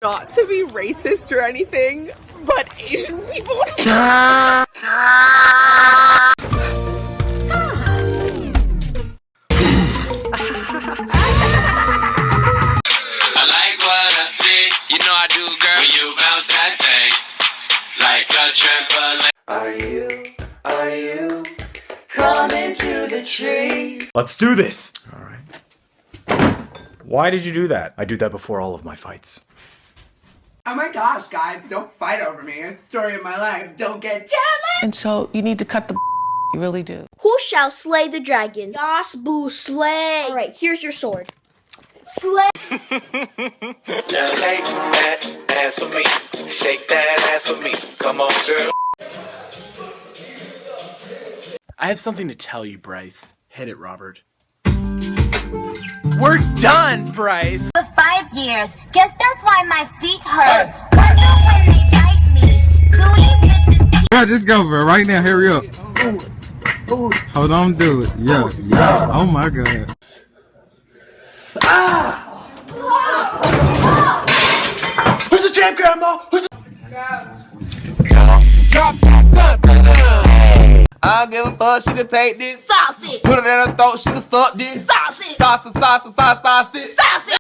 not to be racist or anything, but Asian people. You know I do, girl. When you bounce that thing like a trampoline. Are you coming to the tree? Let's do this! Alright. Why did you do that? I do that before all of my fights. Oh my gosh, guys, don't fight over me. It's the story of my life. Don't get jealous! And so you need to cut the you really do. Who shall slay the dragon? Yas boo slay. Alright, here's your sword. Slay. Just shake that ass for me. Shake that ass for me. Come on, girl. I have something to tell you, Bryce. Hit it, Robert. We're done, Bryce! For 5 years. Guess that's why my feet hurt. Wonder when they bite me. Do these bitches... Bro, just go, bro. Right now, hurry up. Hold on, do it. Yeah, yeah. Oh my god. Who's the champ, Grandma? Who's the... I don't give a fuck, she can take this. Sausage. Put it in her throat, she can suck this. Sausage. Sausage, sausage, sausage, sausage. Sausage.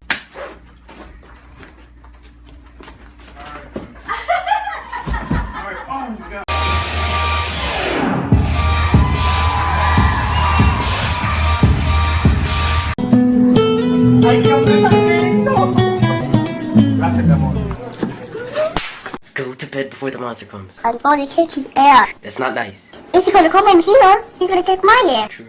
Go to bed before the monster comes. I'm gonna kick his ass. That's not nice. If he's gonna come in here, he's gonna kick my ass. True.